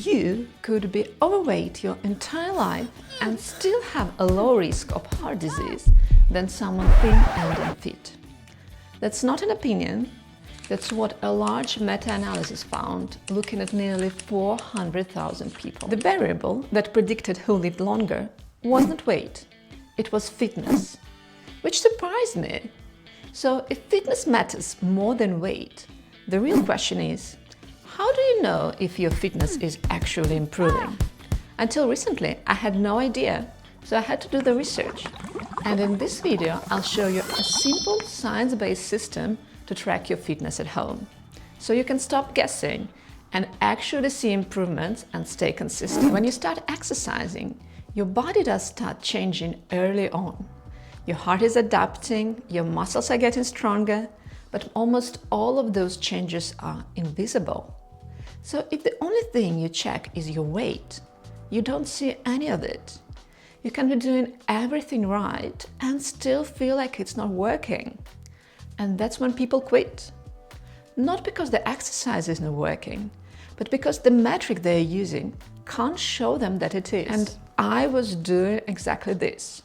You could be overweight your entire life and still have a lower risk of heart disease than someone thin and unfit. That's not an opinion, that's what a large meta-analysis found, looking at nearly 400,000 people. The variable that predicted who lived longer wasn't weight, it was fitness, which surprised me. So if fitness matters more than weight, the real question is, how do you know if your fitness is actually improving? Until recently, I had no idea, so I had to do the research. And in this video, I'll show you a simple science-based system to track your fitness at home, so you can stop guessing and actually see improvements and stay consistent. When you start exercising, your body does start changing early on. Your heart is adapting, your muscles are getting stronger, but almost all of those changes are invisible. So if the only thing you check is your weight, you don't see any of it. You can be doing everything right and still feel like it's not working. And that's when people quit. Not because the exercise isn't working, but because the metric they're using can't show them that it is. And I was doing exactly this.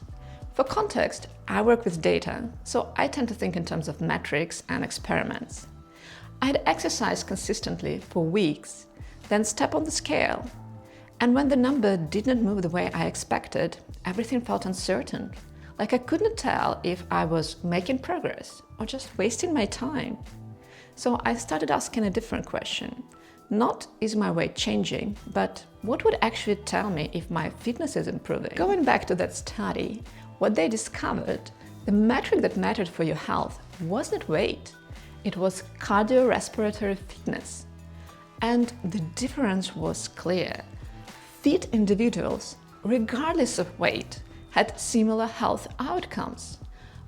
For context, I work with data, so I tend to think in terms of metrics and experiments. I'd exercise consistently for weeks, then step on the scale. And when the number didn't move the way I expected, everything felt uncertain. Like I couldn't tell if I was making progress or just wasting my time. So I started asking a different question. Not, is my weight changing, but what would actually tell me if my fitness is improving? Going back to that study, what they discovered, the metric that mattered for your health wasn't weight, it was cardiorespiratory fitness. And the difference was clear. Fit individuals, regardless of weight, had similar health outcomes,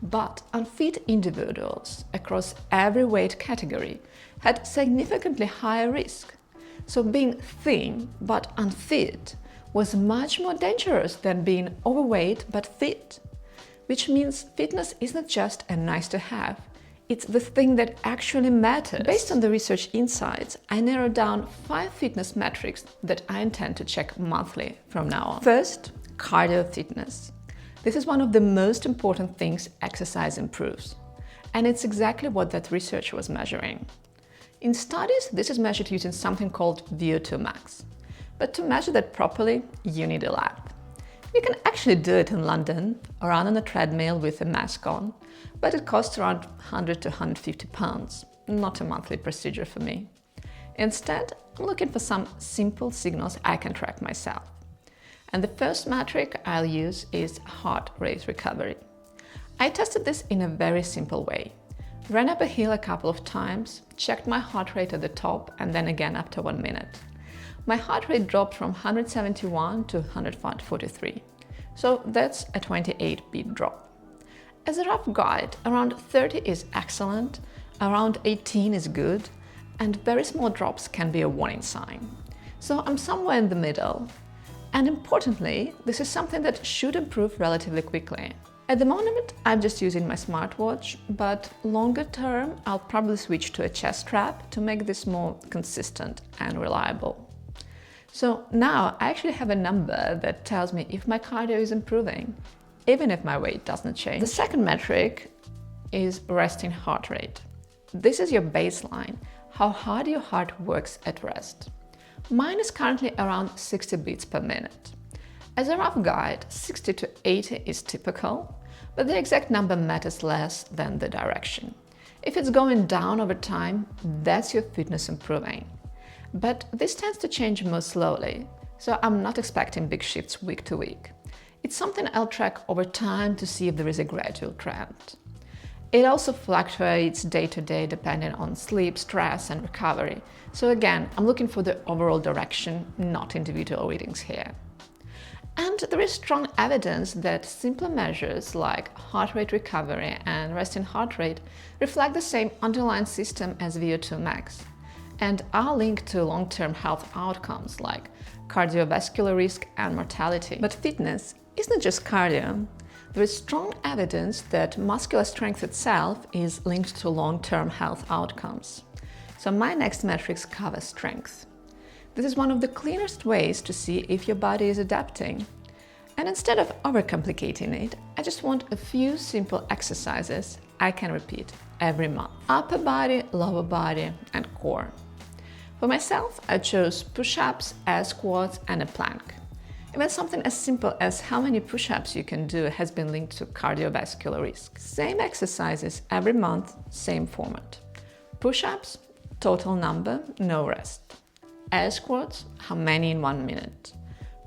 but unfit individuals across every weight category had significantly higher risk. So being thin but unfit was much more dangerous than being overweight but fit, which means fitness isn't just a nice to have, it's the thing that actually matters. Based on the research insights, I narrowed down 5 fitness metrics that I intend to check monthly from now on. First, cardio fitness. This is one of the most important things exercise improves, and it's exactly what that research was measuring. In studies, this is measured using something called VO2 max, but to measure that properly, you need a lab. You can actually do it in London or run on a treadmill with a mask on, but it costs around 100 to 150 pounds, not a monthly procedure for me. Instead, I'm looking for some simple signals I can track myself. And the first metric I'll use is heart rate recovery. I tested this in a very simple way. Ran up a hill a couple of times, checked my heart rate at the top and then again after 1 minute. My heart rate dropped from 171 to 143, so that's a 28-beat drop. As a rough guide, around 30 is excellent, around 18 is good, and very small drops can be a warning sign. So I'm somewhere in the middle. And importantly, this is something that should improve relatively quickly. At the moment, I'm just using my smartwatch, but longer term, I'll probably switch to a chest strap to make this more consistent and reliable. So now I actually have a number that tells me if my cardio is improving, even if my weight doesn't change. The second metric is resting heart rate. This is your baseline, how hard your heart works at rest. Mine is currently around 60 beats per minute. As a rough guide, 60 to 80 is typical, but the exact number matters less than the direction. If it's going down over time, that's your fitness improving. But this tends to change more slowly, so I'm not expecting big shifts week to week. It's something I'll track over time to see if there is a gradual trend. It also fluctuates day to day depending on sleep, stress and recovery. So again, I'm looking for the overall direction, not individual readings here. And there is strong evidence that simpler measures like heart rate recovery and resting heart rate reflect the same underlying system as VO2 max and are linked to long-term health outcomes like cardiovascular risk and mortality. But fitness isn't just cardio. There is strong evidence that muscular strength itself is linked to long-term health outcomes. So my next metrics cover strength. This is one of the cleanest ways to see if your body is adapting. And instead of overcomplicating it, I just want a few simple exercises I can repeat every month. Upper body, lower body, and core. For myself, I chose push-ups, air squats, and a plank. Even something as simple as how many push-ups you can do has been linked to cardiovascular risk. Same exercises every month, same format. Push-ups, total number, no rest. Air squats, how many in 1 minute.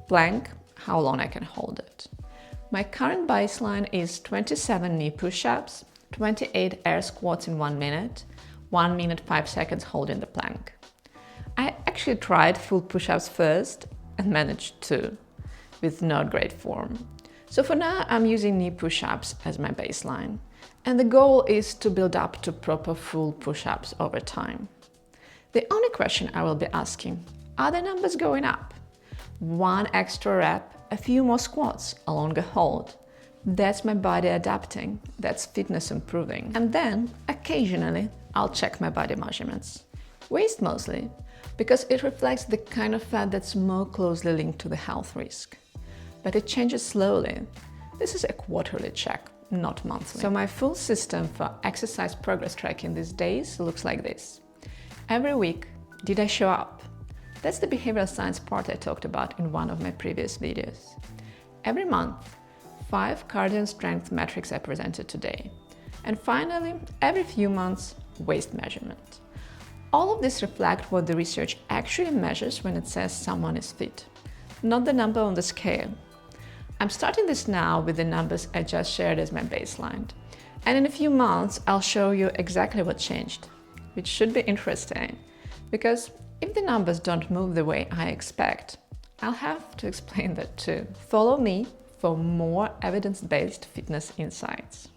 Plank, how long I can hold it. My current baseline is 27 knee push-ups, 28 air squats in 1 minute, 1 minute 5 seconds holding the plank. I actually tried full push-ups first and managed to, with not great form. So for now I'm using knee push-ups as my baseline, and the goal is to build up to proper full push-ups over time. The only question I will be asking, are the numbers going up? 1 extra rep, a few more squats, a longer hold. That's my body adapting, that's fitness improving. And then, occasionally, I'll check my body measurements. Waist mostly, because it reflects the kind of fat that's more closely linked to the health risk. But it changes slowly. This is a quarterly check, not monthly. So my full system for exercise progress tracking these days looks like this. Every week, did I show up? That's the behavioral science part I talked about in one of my previous videos. Every month, 5 cardio and strength metrics I presented today. And finally, every few months, waist measurement. All of this reflect what the research actually measures when it says someone is fit, not the number on the scale. I'm starting this now with the numbers I just shared as my baseline. And in a few months, I'll show you exactly what changed, which should be interesting, because if the numbers don't move the way I expect, I'll have to explain that too. Follow me for more evidence-based fitness insights.